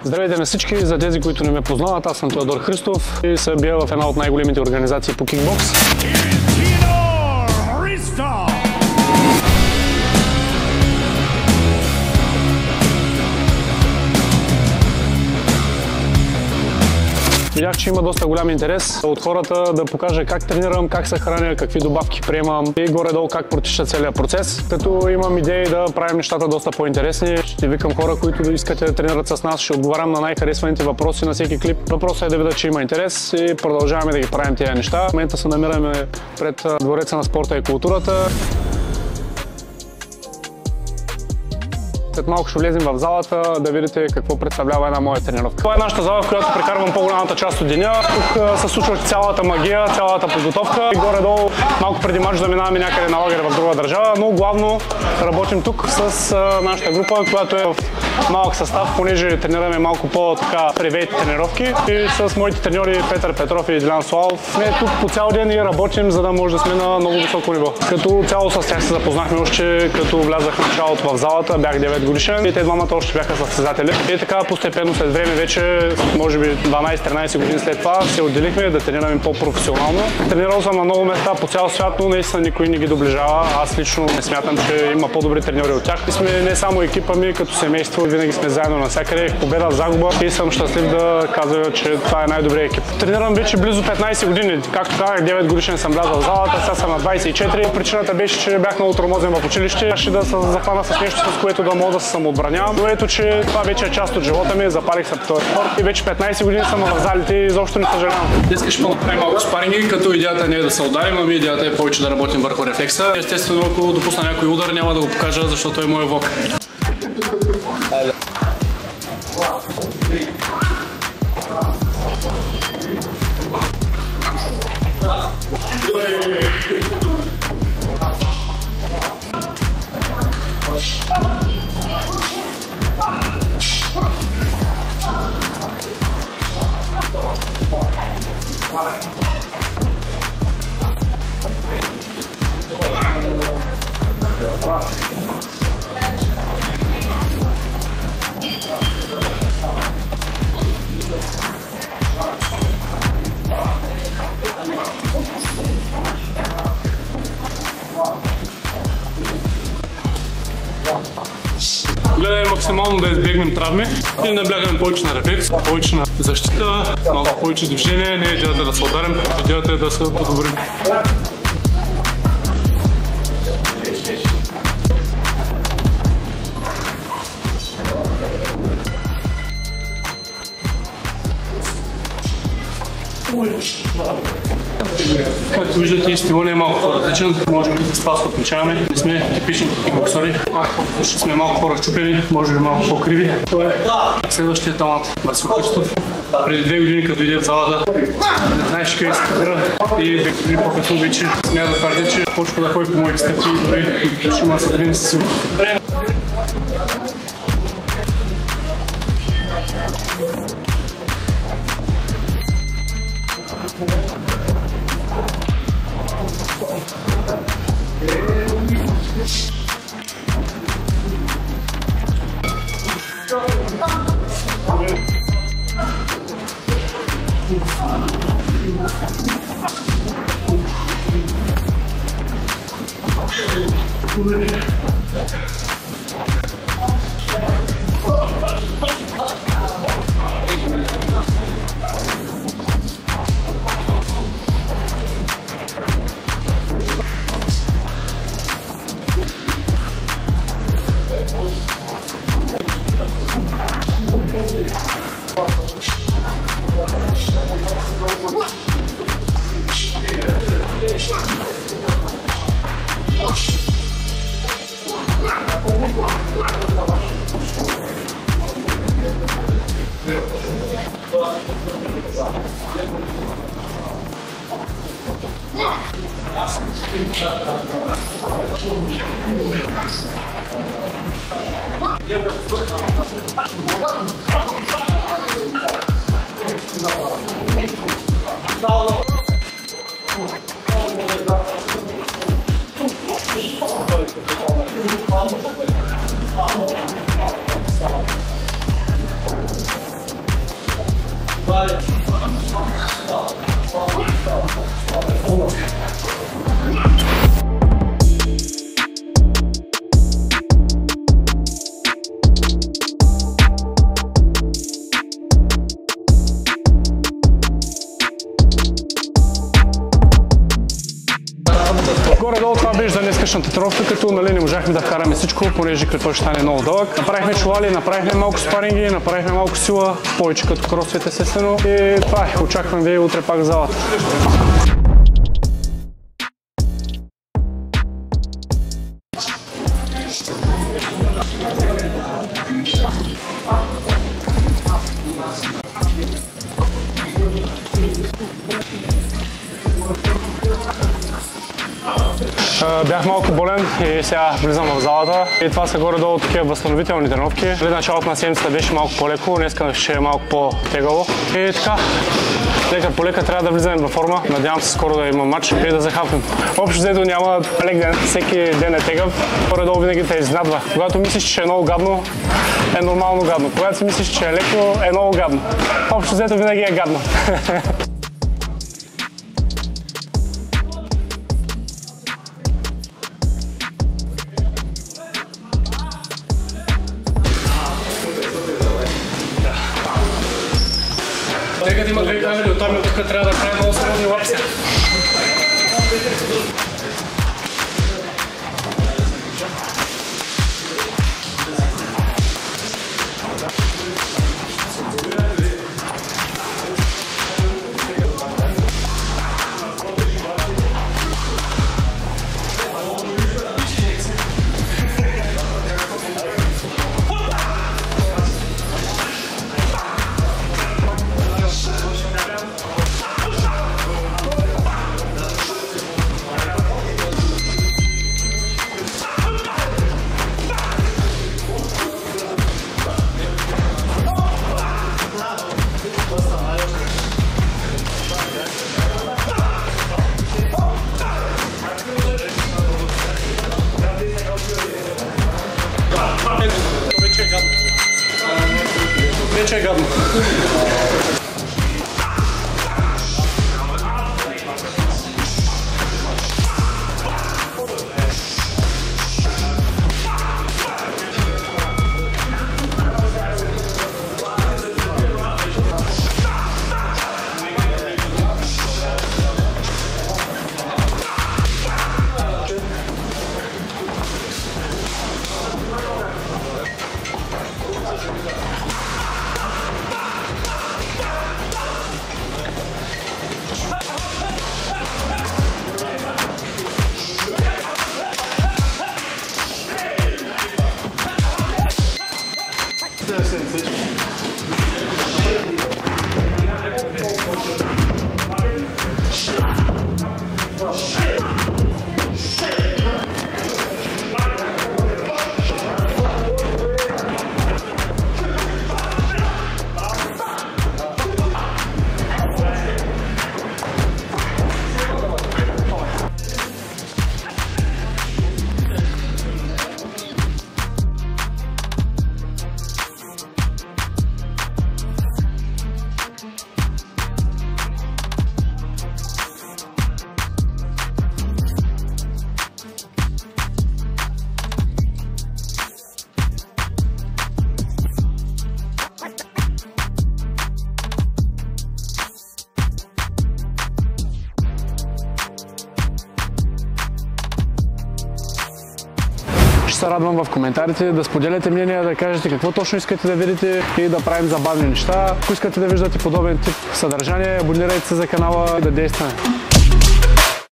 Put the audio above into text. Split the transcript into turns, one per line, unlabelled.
Здравейте на всички, за тези, които не ме познават, аз съм Теодор Христов и се бия в една от най-големите организации по кикбокс. Видях, че има доста голям интерес от хората да покажа как тренирам, как се храня, какви добавки приемам и горе-долу как протича целият процес. Като имам идеи да правим нещата доста по-интересни. Ще викам хора, които искате да тренират с нас, ще отговарям на най-харесваните въпроси на всеки клип. Въпросът е да видя, че има интерес и продължаваме да ги правим тези неща. В момента се намираме пред Двореца на спорта и културата. След малко ще влезем в залата да видите какво представлява една моя тренировка. Това е нашата зала, в която прекарвам по-голямата част от деня. Тук се случва цялата магия, цялата подготовка. И горе-долу малко преди мач да минаваме някъде на лагер в друга държава, но главно работим тук с нашата група, която е в малък състав, понеже тренираме малко по-привейти тренировки. И с моите треньори Петър Петров и Дилян Славов сме тук по цял ден и работим, за да може да сме на много високо ниво. Като цяло с тях се запознахме още като влязах в началото в залата, бях 9 годишен и те двамата още бяха състезатели. И така постепенно след време вече, може би 12-13 години след това, се отделихме да тренираме по-професионално. Тренирал съм на много места по цял свят, но наистина никой не ги доближава. Аз лично не смятам, че има по-добри треньори от тях. И сме не само екипа ми, като семейство, винаги сме заедно навсякъде, победа, загуба и съм щастлив да казвам, че това е най-добрият екип. Тренирам вече близо 15 години. Както казах, 9 годишен съм влязъл в залата, сега съм на 24. Причината беше, че бях много тормозен в училище. Ще да се захвана с нещо, с което да мога да се самоотбранявам. Но ето, че това вече е част от живота ми, запалих се по този спорт и вече 15 години съм в залите и изобщо не съжалявам. Днес ще направим малко спаринги, като идеята не е да се ударим, ами идеята е повече да работим върху рефлекса. Естествено, ако допусна някой удар, няма да го покажа, защото е моят влог. Гледаме максимално да избегнем травми и наблягаме повече на рефлекс, повече на защита, малко повече движение. Не е идеята да се ударим, идеята е да се подобрим. Както виждате, стила не е малко по-различен. Можем да с това се отмечаваме. Не сме типичните кикбоксери. Ще сме малко по-разчупени, може би малко по-криви. Това е следващия талант. Васил Христов. Преди 2 години, като дойде в залата, не знаеш къде се кадира и 2 години по-късно вече смея да твърдя, че почва да ходи по моите стъпки и дори ще има съдвини със сигурност. Горе-долу това беше за днескашната тренировка, като не можахме да вкараме всичко, понеже кръгът ще стане много дълъг. Направихме чували, направихме малко спаринги, направихме малко сила, повече като кросфит естествено. И това е, очаквам ви утре пак в залата. Бях малко болен и сега влизам в залата. И това са горе-долу такива възстановителни тренировки. Началото на седмицата беше малко по-леко, днеска ще е малко по-тегаво. И така, лека по лека трябва да влизаме във форма. Надявам се скоро да има матч и да захапнем. Общо взето няма лек ден, всеки ден е тегъв. Горе-долу винаги те изнадва. Когато мислиш, че е много гадно, е нормално гадно. Когато си мислиш, че е леко, е много гадно. Общо взето винаги е гадно. Тъй като има две камери, оттам и от тук трябва да правим много сериозни лапси. Вече е гадно. Ще се радвам в коментарите да споделяте мнения, да кажете какво точно искате да видите и да правим забавни неща. Ако искате да виждате подобен тип съдържание, абонирайте се за канала и да действаме.